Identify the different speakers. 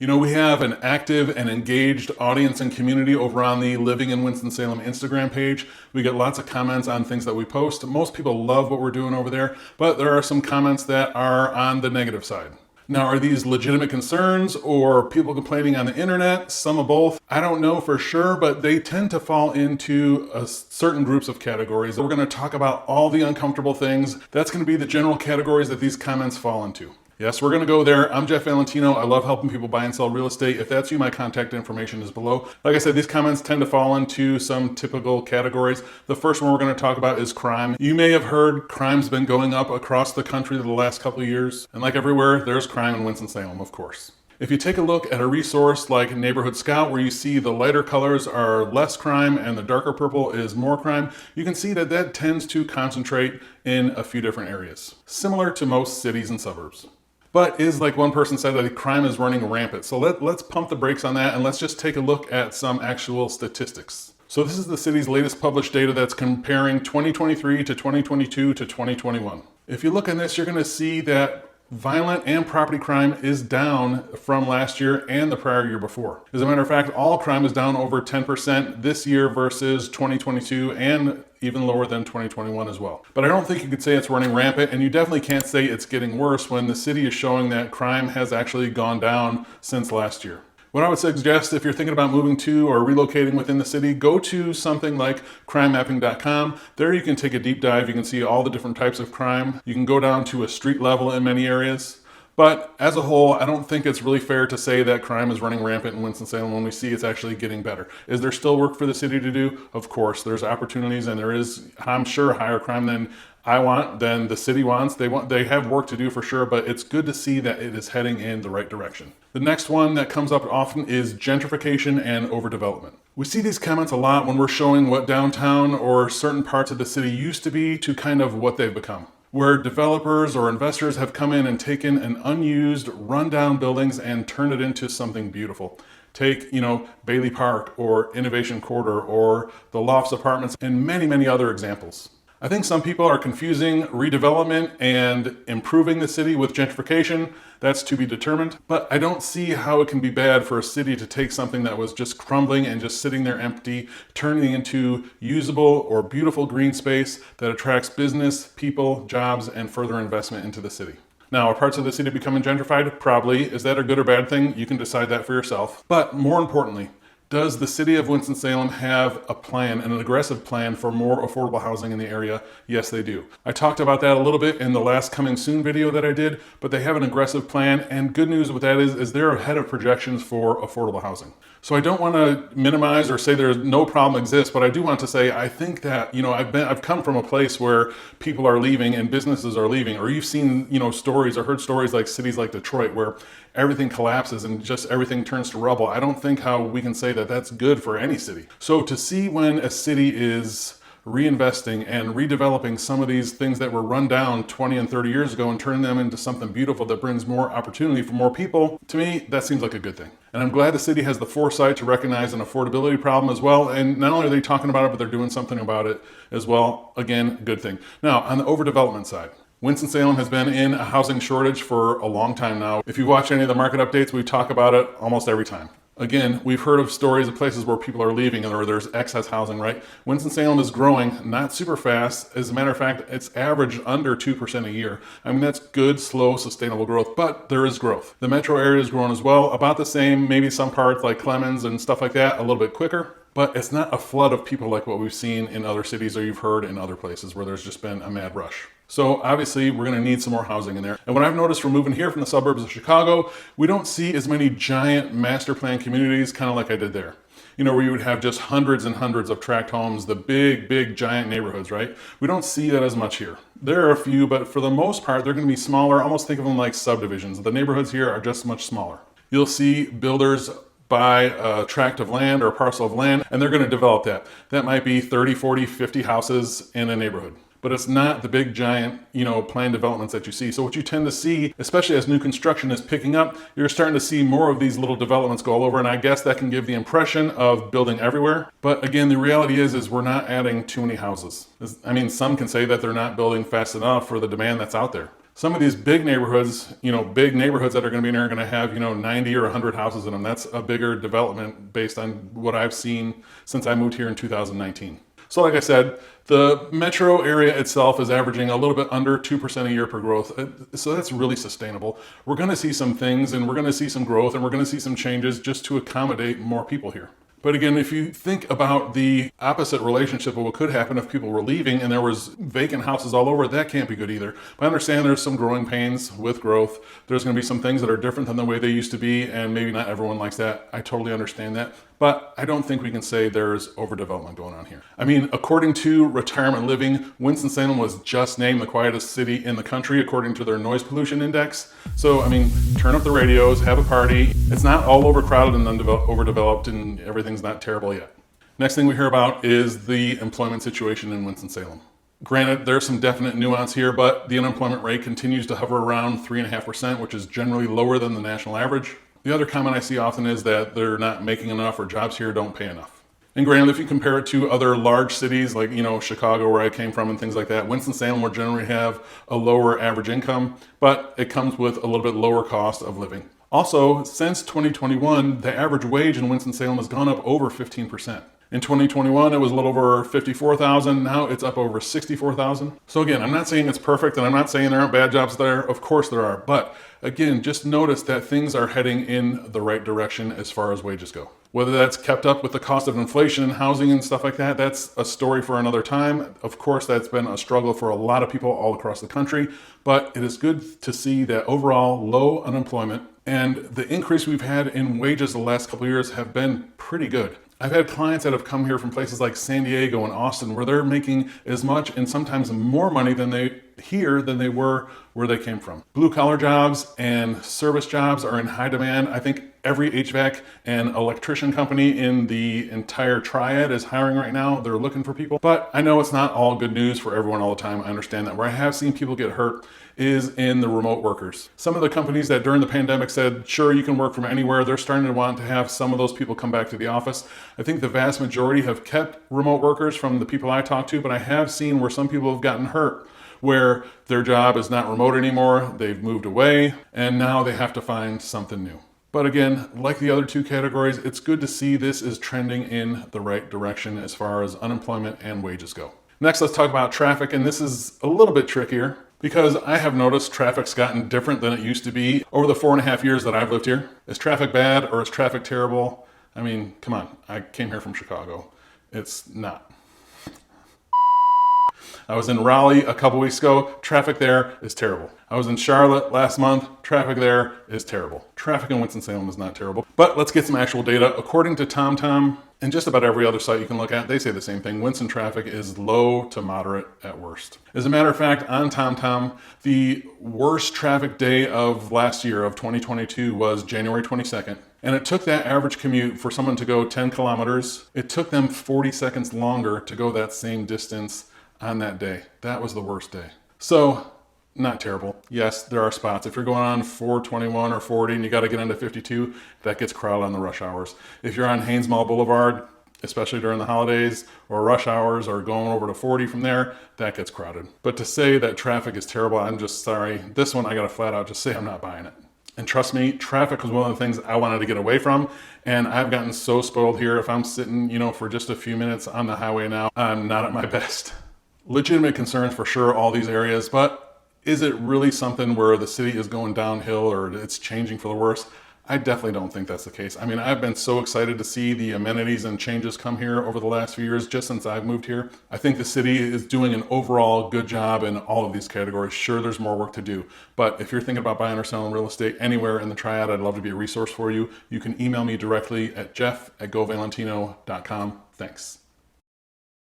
Speaker 1: You know, we have an active and engaged audience and community over on the Living in Winston-Salem Instagram page. We get lots of comments on things that we post. Most people love what we're doing over there, but there are some comments that are on the negative side. Now, are these legitimate concerns or people complaining on the internet? Some of both. I don't know for sure, but they tend to fall into certain groups of categories. We're going to talk about all the uncomfortable things. That's going to be the general categories that these comments fall into. Yes, we're going to go there. I'm Jeff Valentino. I love helping people buy and sell real estate. If that's you, my contact information is below. Like I said, these comments tend to fall into some typical categories. The first one we're going to talk about is crime. You may have heard crime's been going up across the country the last couple of years. And like everywhere, there's crime in Winston-Salem, of course. If you take a look at a resource like Neighborhood Scout, where you see the lighter colors are less crime and the darker purple is more crime, you can see that that tends to concentrate in a few different areas, similar to most cities and suburbs. But is, like one person said, that crime is running rampant. So let's pump the brakes on that and let's just take a look at some actual statistics. So this is the city's latest published data that's comparing 2023 to 2022 to 2021. If you look at this, you're going to see that violent and property crime is down from last year and the prior year before. As a matter of fact, all crime is down over 10% this year versus 2022 and even lower than 2021 as well. But I don't think you could say it's running rampant, and you definitely can't say it's getting worse when the city is showing that crime has actually gone down since last year. What I would suggest if you're thinking about moving to or relocating within the city, go to something like crimemapping.com. There you can take a deep dive. You can see all the different types of crime. You can go down to a street level in many areas. But as a whole, I don't think it's really fair to say that crime is running rampant in Winston-Salem when we see it's actually getting better. Is there still work for the city to do? Of course, there's opportunities, and there is, I'm sure, higher crime than I want, than the city wants. They have work to do for sure, but it's good to see that it is heading in the right direction. The next one that comes up often is gentrification and overdevelopment. We see these comments a lot when we're showing what downtown or certain parts of the city used to be to kind of what they've become, where developers or investors have come in and taken an unused, rundown buildings and turned it into something beautiful. Take, Bailey Park or Innovation Quarter or the Lofts Apartments and many, many other examples. I think some people are confusing redevelopment and improving the city with gentrification. That's to be determined. But I don't see how it can be bad for a city to take something that was just crumbling and just sitting there empty, turning into usable or beautiful green space that attracts business, people, jobs, and further investment into the city. Now, are parts of the city becoming gentrified? Probably. Is that a good or bad thing? You can decide that for yourself. But more importantly, does the city of Winston-Salem have a plan, an aggressive plan for more affordable housing in the area? Yes, they do. I talked about that a little bit in the last Coming Soon video that I did, but they have an aggressive plan, and good news with that is they're ahead of projections for affordable housing. So I don't want to minimize or say there's no problem exists, but I do want to say I think that, I've come from a place where people are leaving and businesses are leaving, or you've seen, stories or heard stories like cities like Detroit where everything collapses and just everything turns to rubble. I don't think how we can say that that's good for any city. So to see when a city is reinvesting and redeveloping some of these things that were run down 20 and 30 years ago and turning them into something beautiful that brings more opportunity for more people, to me, that seems like a good thing. And I'm glad the city has the foresight to recognize an affordability problem as well. And not only are they talking about it, but they're doing something about it as well. Again, good thing. Now, on the overdevelopment side, Winston-Salem has been in a housing shortage for a long time now. If you watch any of the market updates, we talk about it almost every time. Again, we've heard of stories of places where people are leaving or there's excess housing, right? Winston-Salem is growing, not super fast. As a matter of fact, it's averaged under 2% a year. I mean, that's good, slow, sustainable growth, but there is growth. The metro area is growing as well, about the same, maybe some parts like Clemens and stuff like that, a little bit quicker. But it's not a flood of people like what we've seen in other cities or you've heard in other places where there's just been a mad rush. So obviously we're going to need some more housing in there. And what I've noticed from moving here from the suburbs of Chicago, we don't see as many giant master plan communities, kind of like I did there. Where you would have just hundreds and hundreds of tract homes, the big, giant neighborhoods, right? We don't see that as much here. There are a few, but for the most part, they're going to be smaller. Almost think of them like subdivisions. The neighborhoods here are just much smaller. You'll see builders buy a tract of land or a parcel of land, and they're going to develop that. That might be 30, 40, 50 houses in a neighborhood. But it's not the big giant, planned developments that you see. So what you tend to see, especially as new construction is picking up, you're starting to see more of these little developments go all over. And I guess that can give the impression of building everywhere. But again, the reality is we're not adding too many houses. I mean, some can say that they're not building fast enough for the demand that's out there. Some of these big neighborhoods, big neighborhoods that are going to be in there are going to have, 90 or 100 houses in them. That's a bigger development based on what I've seen since I moved here in 2019. So like I said, the metro area itself is averaging a little bit under 2% a year per growth. So that's really sustainable. We're going to see some things, and we're going to see some growth, and we're going to see some changes just to accommodate more people here. But again, if you think about the opposite relationship of what could happen if people were leaving and there was vacant houses all over, that can't be good either. But I understand there's some growing pains with growth. There's going to be some things that are different than the way they used to be, and maybe not everyone likes that. I totally understand that. But I don't think we can say there's overdevelopment going on here. I mean, according to Retirement Living, Winston-Salem was just named the quietest city in the country according to their noise pollution index. So, I mean, turn up the radios, have a party. It's not all overcrowded and overdeveloped, and everything's not terrible yet. Next thing we hear about is the employment situation in Winston-Salem. Granted, there's some definite nuance here, but the unemployment rate continues to hover around 3.5%, which is generally lower than the national average. The other comment I see often is that they're not making enough, or jobs here don't pay enough. And granted, if you compare it to other large cities like, Chicago, where I came from, and things like that, Winston-Salem will generally have a lower average income, but it comes with a little bit lower cost of living. Also, since 2021, the average wage in Winston-Salem has gone up over 15%. In 2021, it was a little over $54,000. Now it's up over $64,000. So again, I'm not saying it's perfect, and I'm not saying there aren't bad jobs there. Of course there are. But again, just notice that things are heading in the right direction as far as wages go. Whether that's kept up with the cost of inflation and housing and stuff like that, that's a story for another time. Of course, that's been a struggle for a lot of people all across the country. But it is good to see that overall low unemployment and the increase we've had in wages the last couple of years have been pretty good. I've had clients that have come here from places like San Diego and Austin, where they're making as much and sometimes more money than they were where they came from. Blue collar jobs and service jobs are in high demand. I think every HVAC and electrician company in the entire Triad is hiring right now. They're looking for people. But I know it's not all good news for everyone all the time. I understand that. Where I have seen people get hurt is in the remote workers. Some of the companies that during the pandemic said, sure, you can work from anywhere, they're starting to want to have some of those people come back to the office. I think the vast majority have kept remote workers from the people I talk to, but I have seen where some people have gotten hurt, where their job is not remote anymore, they've moved away, and now they have to find something new. But again, like the other two categories, it's good to see this is trending in the right direction as far as unemployment and wages go. Next, let's talk about traffic, and this is a little bit trickier because I have noticed traffic's gotten different than it used to be over the 4.5 years that I've lived here. Is traffic bad or is traffic terrible? I mean, come on, I came here from Chicago. It's not. I was in Raleigh a couple weeks ago. Traffic there is terrible. I was in Charlotte last month. Traffic there is terrible. Traffic in Winston-Salem is not terrible. But let's get some actual data. According to TomTom, and just about every other site you can look at, they say the same thing. Winston traffic is low to moderate at worst. As a matter of fact, on TomTom, the worst traffic day of last year, of 2022, was January 22nd. And it took that average commute for someone to go 10 kilometers. It took them 40 seconds longer to go that same distance on that day. That was the worst day. So, not terrible. Yes, there are spots. If you're going on 421 or 40 and you got to get into 52, that gets crowded on the rush hours. If you're on Haynes Mall Boulevard, especially during the holidays or rush hours or going over to 40 from there, that gets crowded. But to say that traffic is terrible, I'm just sorry. This one I got to flat out just say I'm not buying it. And trust me, traffic was one of the things I wanted to get away from. And I've gotten so spoiled here. If I'm sitting, for just a few minutes on the highway now, I'm not at my best. Legitimate concerns for sure, all these areas, but is it really something where the city is going downhill or it's changing for the worse? I definitely don't think that's the case. I mean, I've been so excited to see the amenities and changes come here over the last few years, just since I've moved here. I think the city is doing an overall good job in all of these categories. Sure, there's more work to do, but if you're thinking about buying or selling real estate anywhere in the Triad, I'd love to be a resource for you. You can email me directly at jeff@govalentino.com. Thanks.